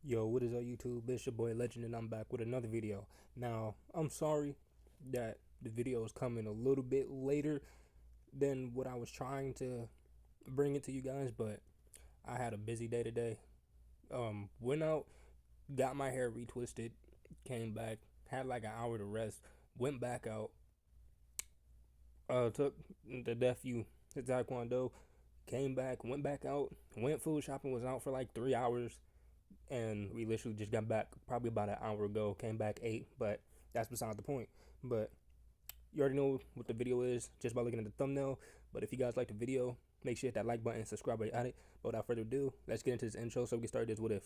Yo, what is up YouTube? It's your boy Legend and I'm back with another video. Now, I'm sorry that the video is coming a little bit later than what I was trying to bring it to you guys, but I had a busy day today. Went out, got my hair retwisted, came back, had like an hour to rest, went back out, took the nephew to Taekwondo, came back, went back out, went food shopping, was out for like 3 hours. And we literally just got back probably about an hour ago, came back 8, but that's beside the point. But you already know what the video is just by looking at the thumbnail. But if you guys like the video, make sure you hit that like button, subscribe while you're at it. But without further ado, let's get into this intro so we can start this What If.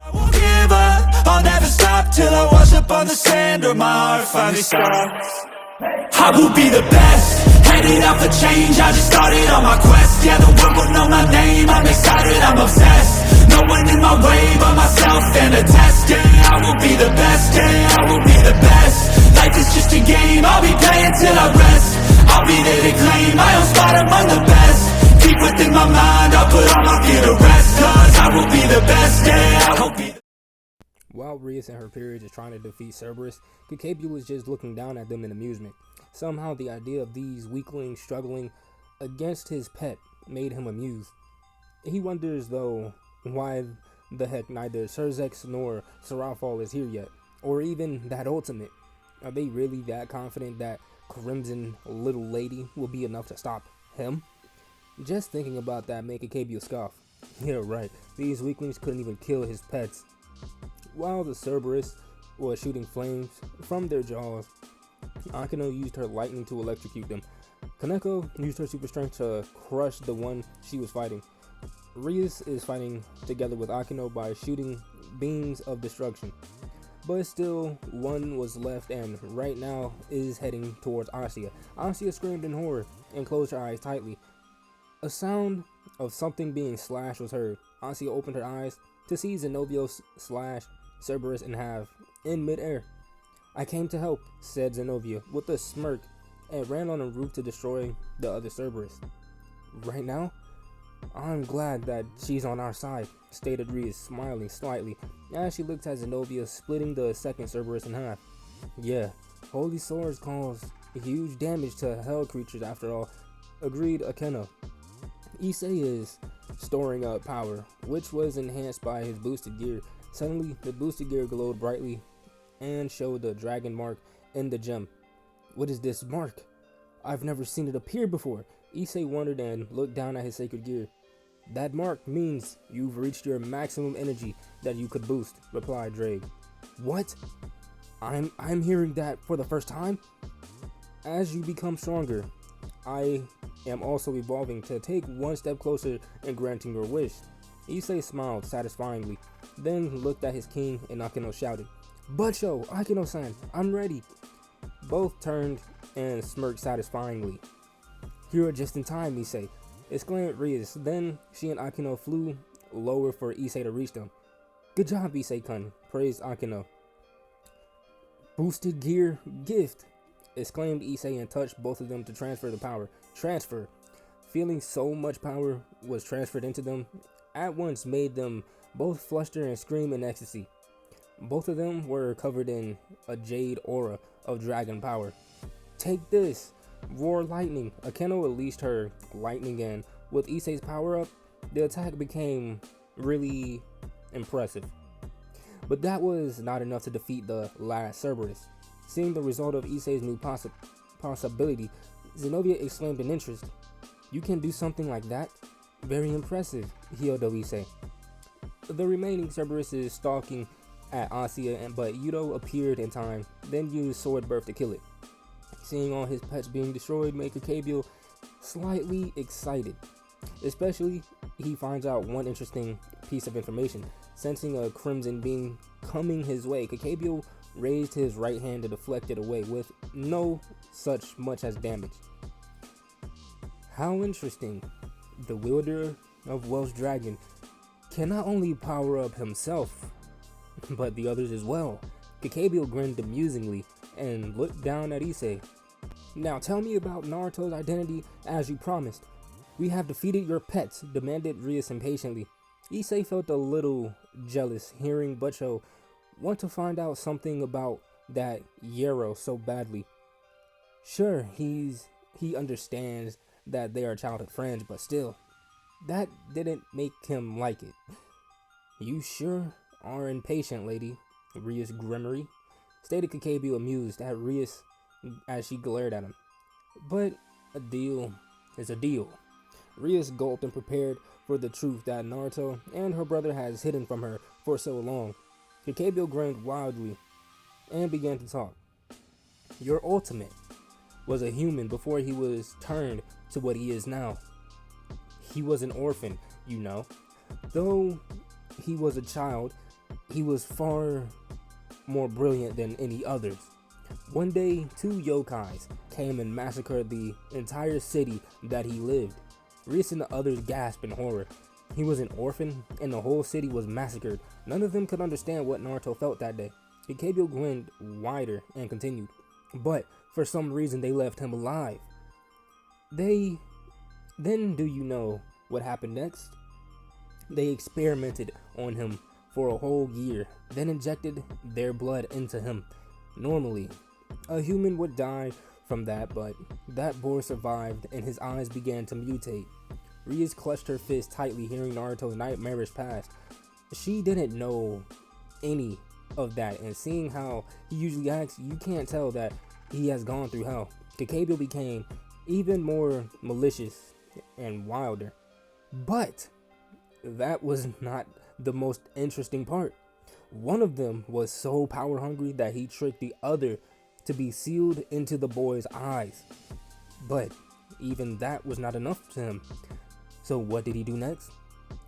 I won't give up, I'll never stop till I wash up on the sand or my heart finally stops. I will be the best, headed out for change, I just started on my quest. Yeah, the world will know my name, I'm excited, I'm obsessed. No one in my way but myself and a test. Yeah, I will be the best, yeah, I will be the best. Life is just a game, I'll be playing till I rest. I'll be there to claim my own spot among the best. Deep within my mind, I'll put all my fear to rest. Cause I will be the best, yeah, I will be the While Rias and her periods is trying to defeat Cerberus, Kakabu was just looking down at them in amusement. Somehow the idea of these weaklings struggling against his pet made him amused. He wonders though why the heck neither Cerzex nor Serafal is here yet, or even that ultimate. Are they really that confident that Crimson Little Lady will be enough to stop him? Just thinking about that made Kakabu scoff. Yeah, right, these weaklings couldn't even kill his pets. While the Cerberus was shooting flames from their jaws, Akino used her lightning to electrocute them. Kaneko used her super strength to crush the one she was fighting. Rias is fighting together with Akino by shooting beams of destruction. But still, one was left and right now is heading towards Asya. Asya screamed in horror and closed her eyes tightly. A sound of something being slashed was heard. Asya opened her eyes to see Zenobia slash Cerberus in half in midair. "I came to help," said Zenobia with a smirk and ran on the roof to destroy the other Cerberus. "Right now? I'm glad that she's on our side," stated Rias, smiling slightly as she looked at Zenobia splitting the second Cerberus in half. "Yeah, holy swords cause huge damage to hell creatures after all," agreed Akeno. Issei is storing up power, which was enhanced by his boosted gear. Suddenly, the boosted gear glowed brightly and showed the dragon mark in the gem. "What is this mark? I've never seen it appear before." Issei wondered and looked down at his sacred gear. "That mark means you've reached your maximum energy that you could boost," replied Drake. "What? I'm hearing that for the first time?" "As you become stronger, I am also evolving to take one step closer in granting your wish." Issei smiled satisfyingly, then looked at his king and Akino shouted, "Butcho, Akino-san, I'm ready." Both turned and smirked satisfyingly. "You're just in time, Issei," exclaimed Rias. Then she and Akino flew lower for Issei to reach them. "Good job, Issei-kun," praised Akino. "Boosted gear gift," exclaimed Issei and touched both of them to transfer the power. Transfer. Feeling so much power was transferred into them at once made them both fluster and scream in ecstasy. Both of them were covered in a jade aura of dragon power. "Take this!" Roar lightning. Akeno unleashed her lightning, and with Issei's power up, the attack became really impressive. But that was not enough to defeat the last Cerberus. Seeing the result of Issei's new possibility, Zenobia exclaimed in interest, "You can do something like that? Very impressive, Hyodo Issei." The remaining Cerberus is stalking at Asya, but Yudo appeared in time, then used Sword Birth to kill it. Seeing all his pets being destroyed made Kakabu slightly excited. Especially, he finds out one interesting piece of information. Sensing a crimson beam coming his way, Kakabu raised his right hand to deflect it away with no such much as damage. How interesting. The wielder of Welsh Dragon can not only power up himself, but the others as well. Kakabu grinned amusingly and looked down at Issei. "Now tell me about Naruto's identity as you promised." "We have defeated your pets," demanded Rias impatiently. Issei felt a little jealous hearing Butcho want to find out something about that Yero so badly. Sure, he understands that they are childhood friends, but still, that didn't make him like it. You sure are impatient, lady, Rias Grimmery, stated Kakebu, amused at Rias as she glared at him. But a deal is a deal. Rias gulped and prepared for the truth that Naruto and her brother has hidden from her for so long. Kakebu grinned wildly and began to talk. Your ultimate was a human before he was turned to what he is now. He was an orphan, you know. Though he was a child, he was far more brilliant than any others. One day, 2 yokais came and massacred the entire city that he lived. Rias and the others gasped in horror. He was an orphan, and the whole city was massacred. None of them could understand what Naruto felt that day. Ikebio grinned wider and continued. But, for some reason, they left him alive. Then do you know what happened next? They experimented on him for a whole year, then injected their blood into him. Normally, a human would die from that, but that boy survived and his eyes began to mutate. Rias clutched her fist tightly hearing Naruto's nightmarish past. She didn't know any of that, and seeing how he usually acts, you can't tell that he has gone through hell. Kakebo became even more malicious and wilder. But that was not the most interesting part. One of them was so power hungry that he tricked the other to be sealed into the boy's eyes. But even that was not enough to him. So what did he do next?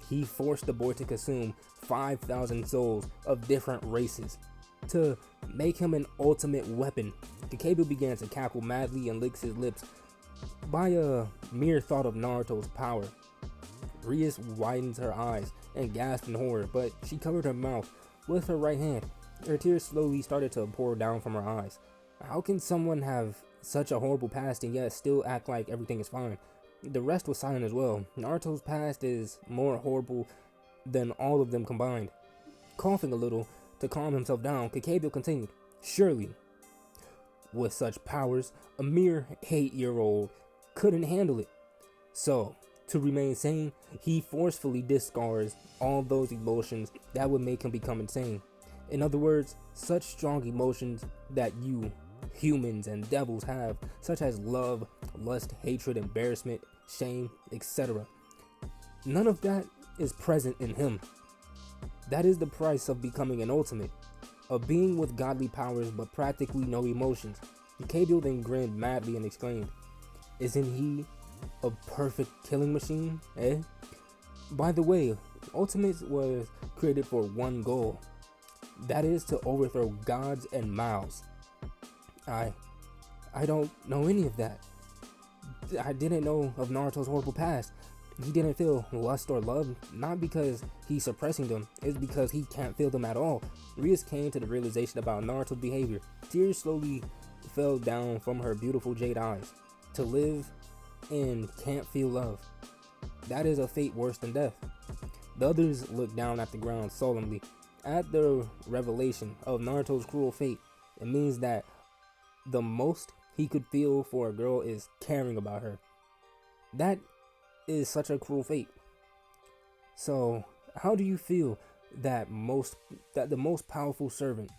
He forced the boy to consume 5,000 souls of different races to make him an ultimate weapon. Kakebu began to cackle madly and licks his lips by a mere thought of Naruto's power. Rias widened her eyes and gasped in horror, but she covered her mouth with her right hand. Her tears slowly started to pour down from her eyes. How can someone have such a horrible past and yet still act like everything is fine? The rest was silent as well. Naruto's past is more horrible than all of them combined. Coughing a little to calm himself down, Kakebo continued. Surely, with such powers, a mere 8-year-old couldn't handle it. So, to remain sane, he forcefully discards all those emotions that would make him become insane. In other words, such strong emotions that you, humans and devils have, such as love, lust, hatred, embarrassment, shame, etc. None of that is present in him. That is the price of becoming an ultimate, a being with godly powers but practically no emotions. Kabil then grinned madly and exclaimed, "Isn't he a perfect killing machine, eh? By the way, Ultimate was created for one goal. That is to overthrow gods and Maos. I don't know any of that. I didn't know of Naruto's horrible past. He didn't feel lust or love, not because he's suppressing them, it's because he can't feel them at all." Rias came to the realization about Naruto's behavior. Tears slowly fell down from her beautiful jade eyes. To live and can't feel love, that is a fate worse than death. The others looked down at the ground solemnly. At the revelation of Naruto's cruel fate, it means that the most he could feel for a girl is caring about her. That is such a cruel fate. So, how do you feel that the most powerful servant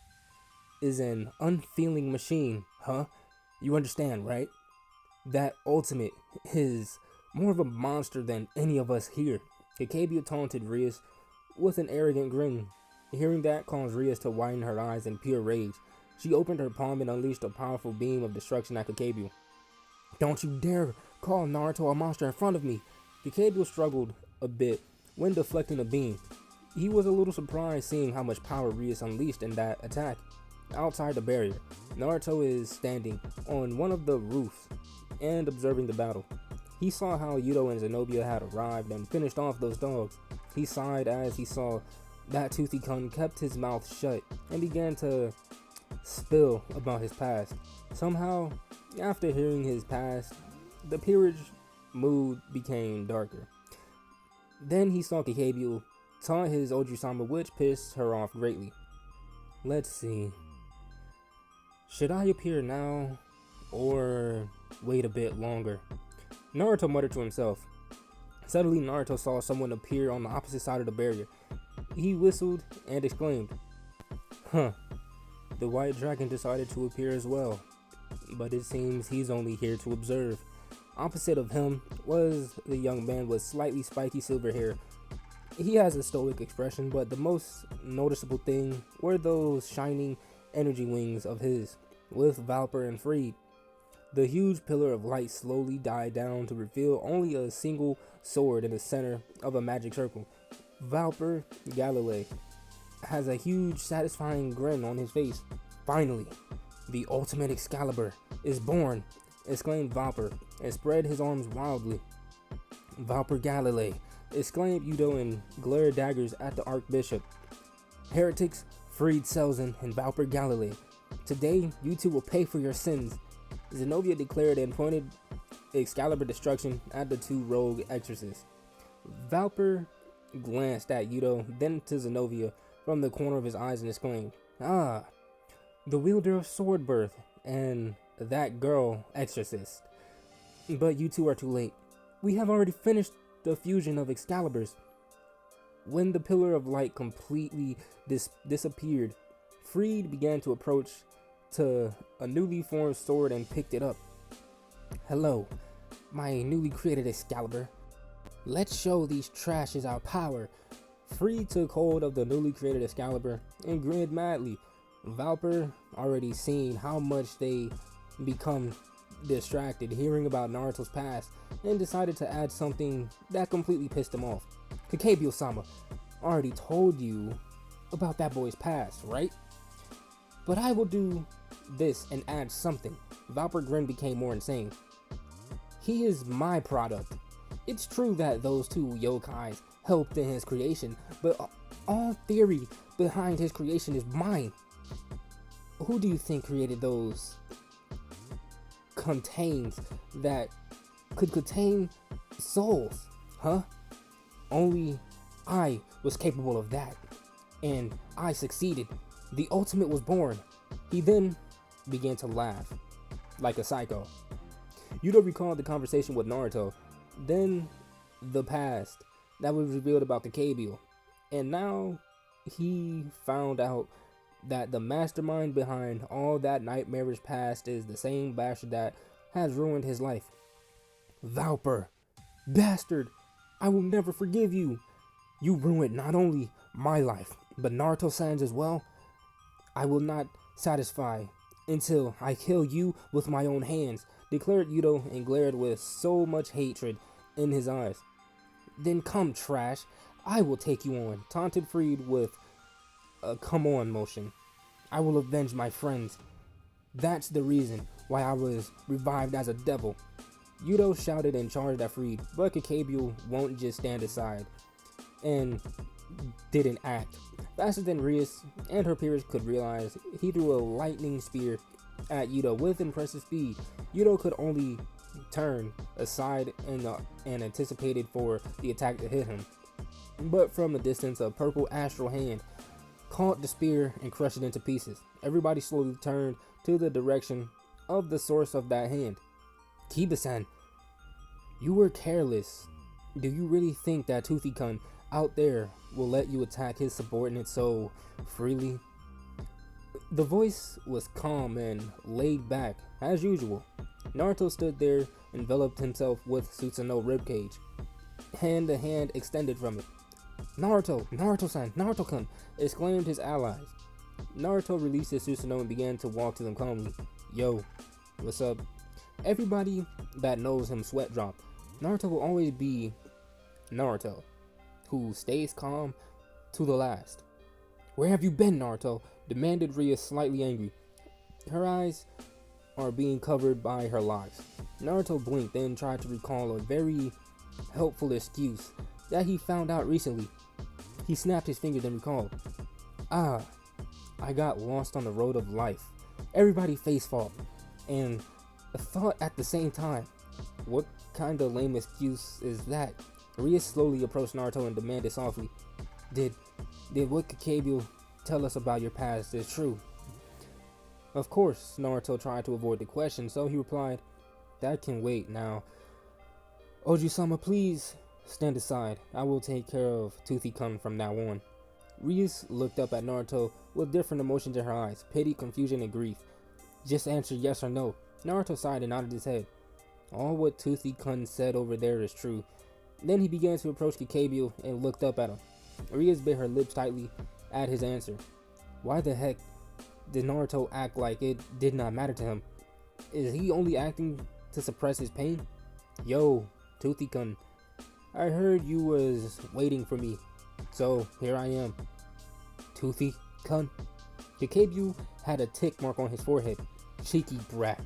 is an unfeeling machine, huh? You understand, right? That Ultimate is more of a monster than any of us here. Kakebia taunted Rias with an arrogant grin. Hearing that caused Rias to widen her eyes in pure rage. She opened her palm and unleashed a powerful beam of destruction at Kakebia. "Don't you dare call Naruto a monster in front of me!" Kakebia struggled a bit when deflecting the beam. He was a little surprised seeing how much power Rias unleashed in that attack. Outside the barrier, Naruto is standing on one of the roofs and observing the battle. He saw how Yudo and Zenobia had arrived and finished off those dogs. He sighed as he saw that Toothy-kun kept his mouth shut and began to spill about his past. Somehow, after hearing his past, the peerage mood became darker. Then he saw Kakebio taunt his Oju-sama, which pissed her off greatly. Let's see. Should I appear now or wait a bit longer? Naruto muttered to himself. Suddenly, Naruto saw someone appear on the opposite side of the barrier. He whistled and exclaimed, "Huh, the white dragon decided to appear as well. But it seems he's only here to observe." Opposite of him was the young man with slightly spiky silver hair. He has a stoic expression, but the most noticeable thing were those shining energy wings of his, with Valper and Freed. The huge pillar of light slowly died down to reveal only a single sword in the center of a magic circle. Valper Galilei has a huge, satisfying grin on his face. "Finally, the ultimate Excalibur is born," exclaimed Valper, and spread his arms wildly. "Valper Galilei," exclaimed Yudo, and glared daggers at the Archbishop. "Heretics, Freed Selzen, and Valper Galilei. Today, you two will pay for your sins," Zenobia declared, and pointed Excalibur destruction at the two rogue exorcists. Valper glanced at Yudo, then to Zenobia from the corner of his eyes, and exclaimed, "Ah, the wielder of sword birth, and that girl exorcist. But you two are too late. We have already finished the fusion of Excaliburs." When the pillar of light completely disappeared, Freed began to approach to a newly formed sword and picked it up. "Hello, my newly created Excalibur. Let's show these trashes our power." Freed took hold of the newly created Excalibur and grinned madly. Valper, already seeing how much they become distracted hearing about Naruto's past, and decided to add something that completely pissed him off. "Kakebio-sama, already told you about that boy's past, right? But I will do this and add something." Valper grin became more insane. "He is my product. It's true that those two yokais helped in his creation, but all theory behind his creation is mine. Who do you think created those contains that could contain souls, huh? Only I was capable of that, and I succeeded. The ultimate was born." He then began to laugh like a psycho. Yudo recalled the conversation with Naruto, then the past that was revealed about the Kakebio, and now he found out that the mastermind behind all that nightmarish past is the same bastard that has ruined his life. "Valper, bastard, I will never forgive you. You ruined not only my life, but Naruto-san's as well. I will not satisfy until I kill you with my own hands," declared Yudo, and glared with so much hatred in his eyes. "Then come, trash, I will take you on," taunted Freed with a "come on" motion. "I will avenge my friends. That's the reason why I was revived as a devil." Yudo shouted and charged at Freed, but Kakebio won't just stand aside, and didn't act. Faster than Rias and her peers could realize, he threw a lightning spear at Yudo with impressive speed. Yudo could only turn aside and anticipated for the attack to hit him, but from a distance a purple astral hand caught the spear and crushed it into pieces. Everybody slowly turned to the direction of the source of that hand. "Kiba-san, you were careless. Do you really think that Toothy-kun out there will let you attack his subordinates so freely?" The voice was calm and laid back as usual. Naruto stood there, enveloped himself with Susanoo ribcage, and the hand extended from it. "Naruto, Naruto-san, Naruto-kun," exclaimed his allies. Naruto released his Susanoo and began to walk to them calmly. "Yo, what's up?" Everybody that knows him sweat dropped. Naruto will always be Naruto, who stays calm to the last. "Where have you been, Naruto?" demanded Ria, slightly angry. Her eyes are being covered by her locks. Naruto blinked, then tried to recall a very helpful excuse that he found out recently. He snapped his fingers and recalled, "Ah, I got lost on the road of life." Everybody face fault and thought at the same time, what kind of lame excuse is that? Ria slowly approached Naruto and demanded softly, Did what Kakebyo tell us about your past is true? Of course, Naruto tried to avoid the question, so he replied, that can wait now. Oju-sama, please stand aside. I will take care of Toothy-kun from now on. Rias looked up at Naruto with different emotions in her eyes, pity, confusion, and grief. Just answer yes or no. Naruto sighed and nodded his head. All what Toothy-kun said over there is true. Then he began to approach Kakebyo and looked up at him. Rias bit her lips tightly at his answer. Why the heck did Naruto act like it did not matter to him? Is he only acting to suppress his pain? Yo, Toothy-kun, I heard you was waiting for me, so here I am. Toothy-kun? Kakebyo had a tick mark on his forehead. Cheeky brat.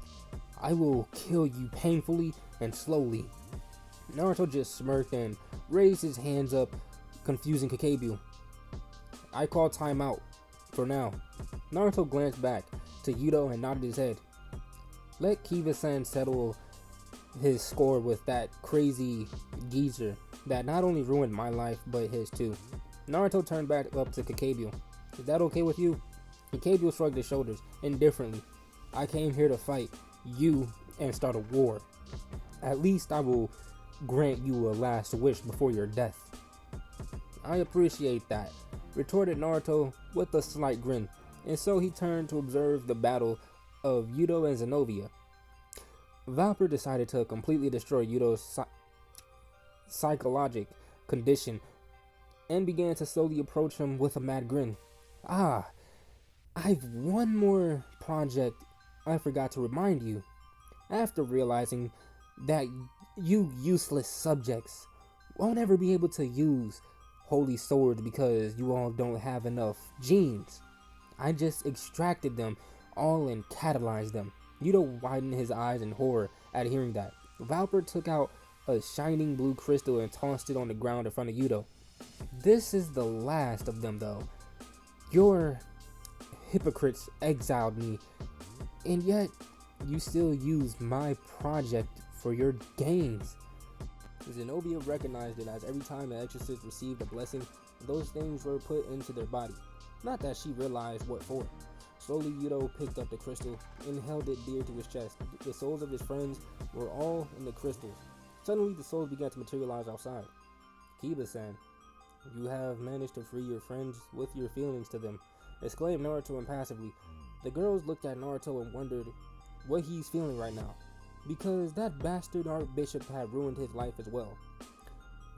I will kill you painfully and slowly. Naruto just smirked and raised his hands up, confusing Kakebyo. I call timeout for now. Naruto glanced back to Yudo and nodded his head. Let Kiba-san settle his score with that crazy geezer that not only ruined my life but his too. Naruto turned back up to Kakebyo. Is that okay with you? Kakebyo shrugged his shoulders indifferently. I came here to fight you and start a war. At least I will grant you a last wish before your death. I appreciate that, retorted Naruto with a slight grin, and so he turned to observe the battle of Yudo and Zenobia. Valper decided to completely destroy Yudo's psychologic condition and began to slowly approach him with a mad grin. I've one more project I forgot to remind you. After realizing that you useless subjects won't ever be able to use holy swords because you all don't have enough genes, I just extracted them all and catalyzed them. Yudo widened his eyes in horror at hearing that. Valper took out a shining blue crystal and tossed it on the ground in front of Yudo. This is the last of them though. Your hypocrites exiled me, and yet you still use my project for your gains. Zenobia recognized it as every time an exorcist received a blessing, those things were put into their body. Not that she realized what for. Slowly, Yudo picked up the crystal and held it dear to his chest. The souls of his friends were all in the crystals. Suddenly, the souls began to materialize outside. Kiba-san, you have managed to free your friends with your feelings to them, exclaimed Naruto impassively. The girls looked at Naruto and wondered what he's feeling right now, because that bastard Archbishop had ruined his life as well.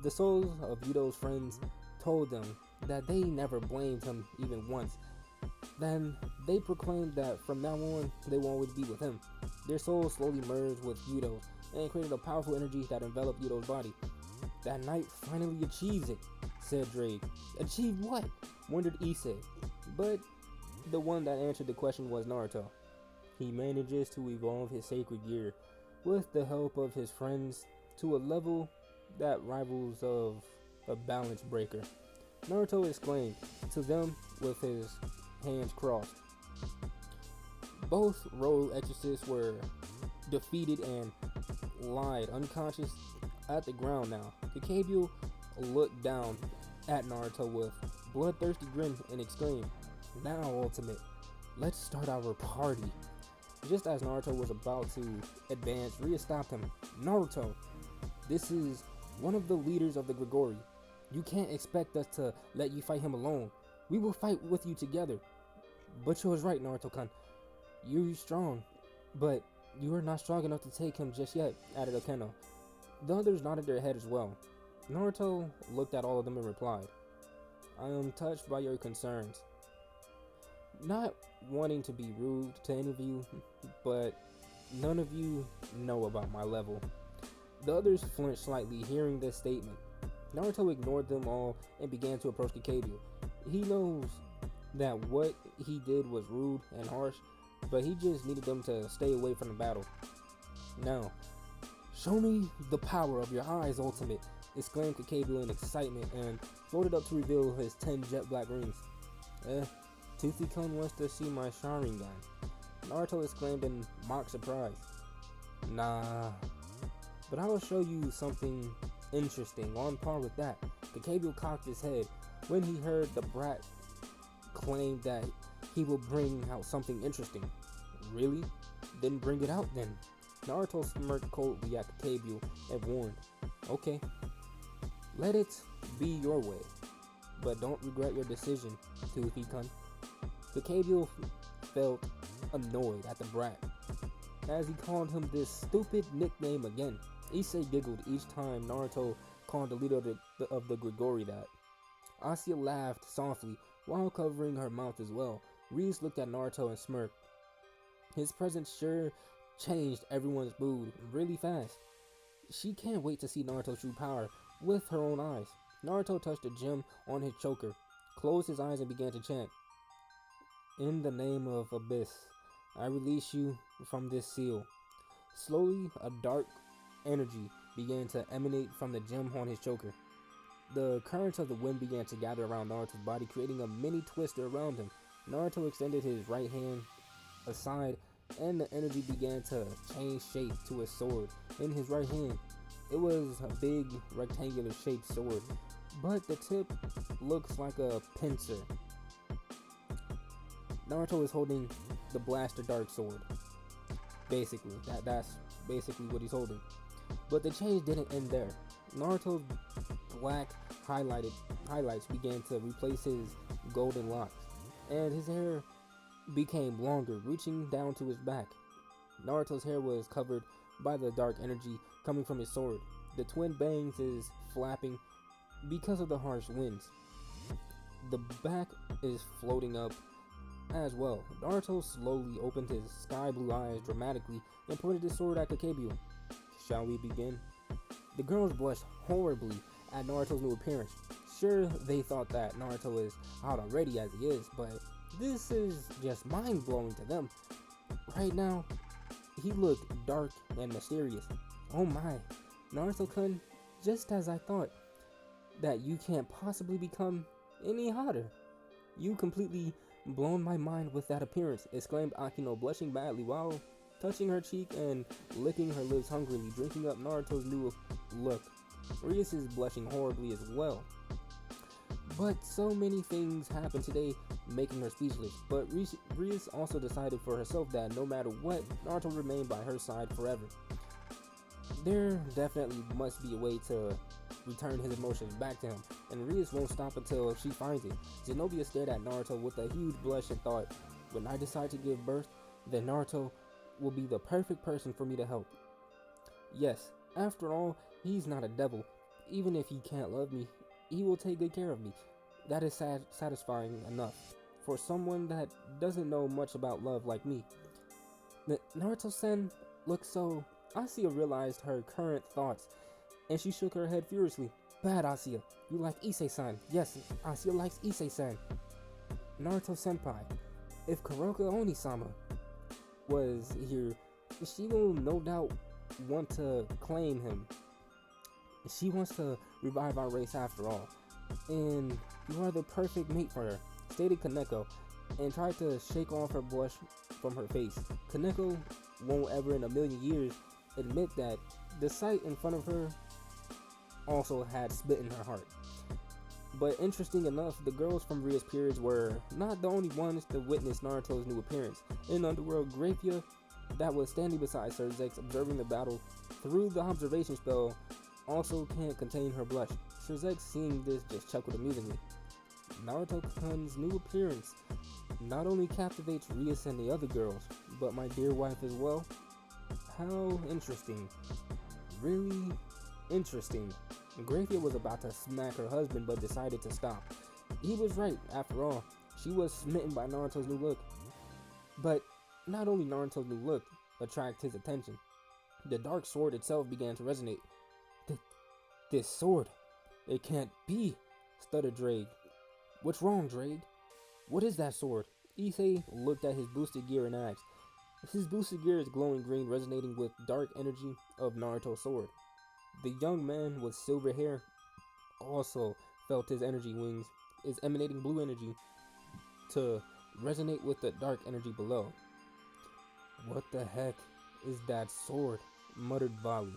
The souls of Yudo's friends told them that they never blamed him even once. Then they proclaimed that from now on they will always be with him. Their souls slowly merged with Yudo's and created a powerful energy that enveloped Yudo's body. That knight finally achieves it, said Drake. Achieved what? Wondered Issei. But the one that answered the question was Naruto. He manages to evolve his sacred gear with the help of his friends to a level that rivals of a balance breaker. Naruto exclaimed to them with his hands crossed. Both rogue exorcists were defeated and lied unconscious at the ground now. Kakebyo looked down at Naruto with bloodthirsty grin and exclaimed, now Ultimate, let's start our party. Just as Naruto was about to advance, Ria stopped him. Naruto, this is one of the leaders of the Grigori. You can't expect us to let you fight him alone. We will fight with you together. Butcher was right, Naruto-kun. You're strong, but you are not strong enough to take him just yet, added Akeno. The others nodded their head as well. Naruto looked at all of them and replied, I am touched by your concerns. Not wanting to be rude to any of you, but none of you know about my level. The others flinched slightly hearing this statement. Naruto ignored them all and began to approach Kakebyo. He knows that what he did was rude and harsh, but he just needed them to stay away from the battle. Now, show me the power of your eyes, Ultimate, exclaimed Kakebyo in excitement and folded up to reveal his 10 jet black rings. Toothy-kun wants to see my Sharingan, Naruto exclaimed in mock surprise. Nah, but I will show you something interesting on par with that. Kakebyo cocked his head when he heard the brat claim that he will bring out something interesting. Really? Then bring it out then. Naruto smirked coldly at Kakebyu and warned, okay, let it be your way, but don't regret your decision, Toothy-kun. Kakebyu felt annoyed at the brat, as he called him this stupid nickname again. Issei giggled each time Naruto called the leader of the Grigori that. Asuya laughed softly while covering her mouth as well. Reese looked at Naruto and smirked. His presence sure changed everyone's mood really fast. She can't wait to see Naruto's true power with her own eyes. Naruto touched a gem on his choker, closed his eyes and began to chant. In the name of Abyss, I release you from this seal. Slowly, a dark energy began to emanate from the gem on his choker. The currents of the wind began to gather around Naruto's body, creating a mini twister around him. Naruto extended his right hand aside, and the energy began to change shape to a sword in his right hand. It was a big rectangular shaped sword, but the tip looks like a pincer. Naruto is holding the Blaster Dark Sword. Basically, that's basically what he's holding. But the change didn't end there. Naruto's black highlights began to replace his golden locks, and his hair became longer, reaching down to his back. Naruto's hair was covered by the dark energy coming from his sword. The twin bangs is flapping because of the harsh winds. The back is floating up as well. Naruto slowly opened his sky blue eyes dramatically and pointed his sword at Kakebyu. Shall we begin? The girls blushed horribly at Naruto's new appearance. Sure, they thought that Naruto is out already as he is, but this is just mind-blowing to them. Right now, he looked dark and mysterious. Oh my, Naruto-kun, just as I thought, that you can't possibly become any hotter. You completely blown my mind with that appearance, exclaimed Akino, blushing badly while touching her cheek and licking her lips hungrily, drinking up Naruto's new look. Rias is blushing horribly as well. But so many things happened today, making her speechless. But Rias also decided for herself that no matter what, Naruto remained by her side forever. There definitely must be a way to return his emotions back to him, and Rias won't stop until she finds it. Zenobia stared at Naruto with a huge blush and thought, when I decide to give birth, then Naruto will be the perfect person for me to help. Yes, after all, he's not a devil. Even if he can't love me, he will take good care of me. That is satisfying enough for someone that doesn't know much about love like me. Naruto-sen looked so... Asuya realized her current thoughts, and she shook her head furiously. Bad, Asuya. You like Issei-san. Yes, Asuya likes Issei-san. Naruto-senpai, if Kuroka Oni-sama was here, she will no doubt want to claim him. She wants to revive our race after all, and you are the perfect mate for her, stated Kaneko, and tried to shake off her blush from her face. Kaneko won't ever in a million years admit that the sight in front of her also had spit in her heart. But interesting enough, the girls from Ria's periods were not the only ones to witness Naruto's new appearance. In Underworld, Grafia, that was standing beside Sir Zex observing the battle through the observation spell, also can't contain her blush. Sir Zex, seeing this, just chuckled amusingly. Naruto-kun's new appearance not only captivates Rias and the other girls, but my dear wife as well. How interesting. Really interesting. Grafia was about to smack her husband but decided to stop. He was right, after all. She was smitten by Naruto's new look. But not only Naruto's new look attracted his attention, the dark sword itself began to resonate. This sword, it can't be, stuttered Drake. What's wrong, Drake? What is that sword? Issei looked at his boosted gear and asked. His boosted gear is glowing green, resonating with dark energy of Naruto's sword. The young man with silver hair also felt his energy wings is emanating blue energy to resonate with the dark energy below. What the heck is that sword? Muttered Vali.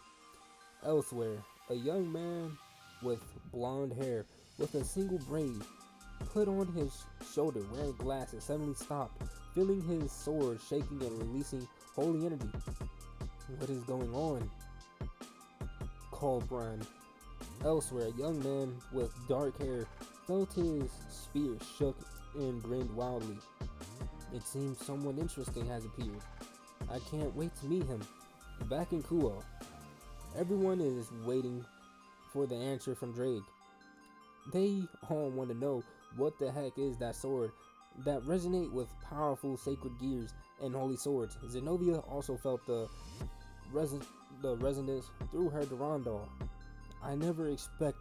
Elsewhere, a young man with blonde hair with a single braid put on his shoulder wearing glasses suddenly stopped, feeling his sword shaking and releasing holy energy. What is going on? Called Brian. Elsewhere, a young man with dark hair felt his spear shook and grinned wildly. It seems someone interesting has appeared. I can't wait to meet him. Back in Kuo, everyone is waiting for the answer from Drake. They all want to know what the heck is that sword that resonate with powerful sacred gears and holy swords. Zenobia also felt the resonance through her Durandal. I never expect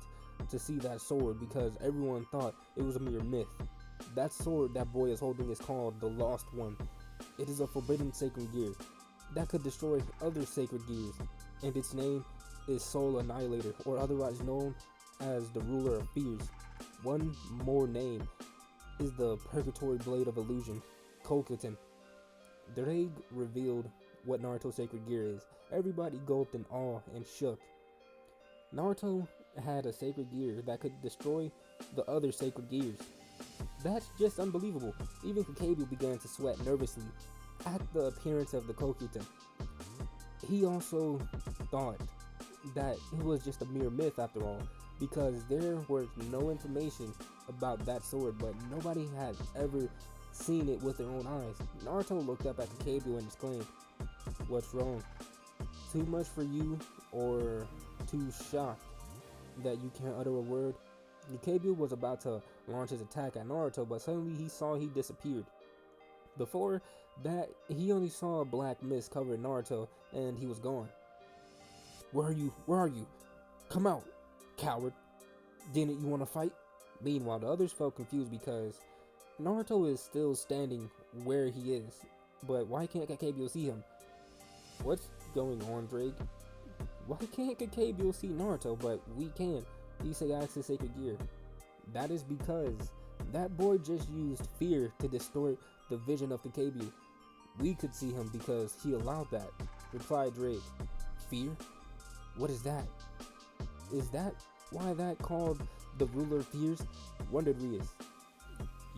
to see that sword because everyone thought it was a mere myth. That sword that boy is holding is called the Lost One. It is a forbidden sacred gear that could destroy other sacred gears, and its name is Soul Annihilator, or otherwise known as the Ruler of Fears. One more name is the Purgatory Blade of Illusion, Kokuten. Drake revealed what Naruto's sacred gear is. Everybody gulped in awe and shook. Naruto had a sacred gear that could destroy the other sacred gears. That's just unbelievable. Even Kakebu began to sweat nervously at the appearance of the Kokuten. He also thought that it was just a mere myth after all, because there was no information about that sword, but nobody had ever seen it with their own eyes. Naruto looked up at Kakebu and exclaimed, "What's wrong? Too much for you, or too shocked that you can't utter a word?" Kakebu was about to launch his attack at Naruto, but suddenly he saw he disappeared. Before that, he only saw a black mist cover Naruto, and he was gone. Where are you? Where are you? Come out, coward. Didn't you want to fight?" Meanwhile, the others felt confused because Naruto is still standing where he is, but why can't Kakebu see him? What's going on, Drake? Why can't Kakebu see Naruto, but we can? Issei asked his sacred gear. That is because that boy just used fear to distort the vision of Kakebu. We could see him because he allowed that, replied Drake. Fear? What is that? Is that why that called the Ruler of Fears? Wondered Rias.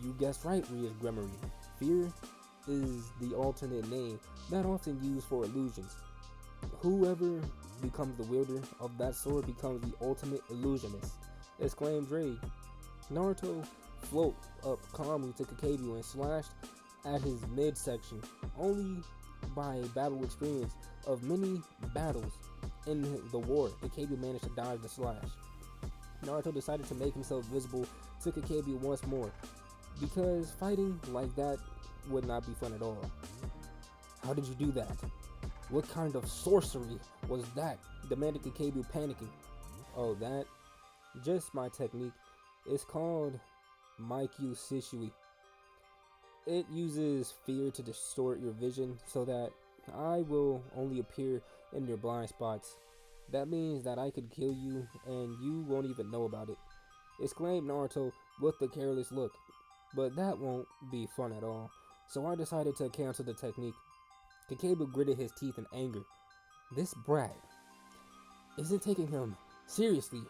You guessed right, Rias Gremory. Fear is the alternate name that often used for illusions. Whoever becomes the wielder of that sword becomes the ultimate illusionist, exclaimed Drake. Naruto float up calmly to Kakebu and slashed at his midsection. Only by battle experience of many battles in the war, Kakebu managed to dodge the slash. Naruto decided to make himself visible to Kakebu once more, because fighting like that would not be fun at all. How did you do that? What kind of sorcery was that? Demanded Kakebu, panicking. Oh, that? Just my technique. It's called Maikyu Shisui. It uses fear to distort your vision so that I will only appear in your blind spots. That means that I could kill you and you won't even know about it, exclaimed Naruto with a careless look. But that won't be fun at all, so I decided to cancel the technique. Kakebu gritted his teeth in anger. This brat isn't taking him seriously.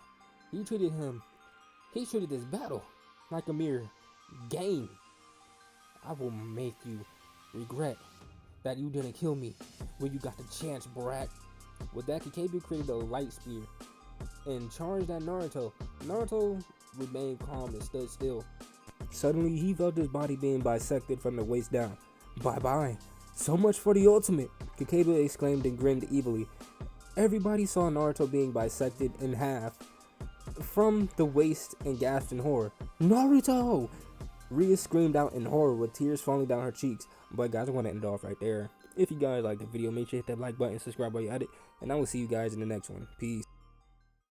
He treated this battle like a mere game. I will make you regret that you didn't kill me when you got the chance, brat. With that, Kakebu created a light spear and charged at Naruto. Naruto remained calm and stood still. Suddenly, he felt his body being bisected from the waist down. Bye-bye. So much for the ultimate, Kakebu exclaimed and grinned evilly. Everybody saw Naruto being bisected in half from the waist and gasped in horror. Naruto! Ria screamed out in horror with tears falling down her cheeks. But guys, I want to end it off right there. If you guys like the video, make sure to hit that like button, subscribe while you're at it, and I will see you guys in the next one. Peace.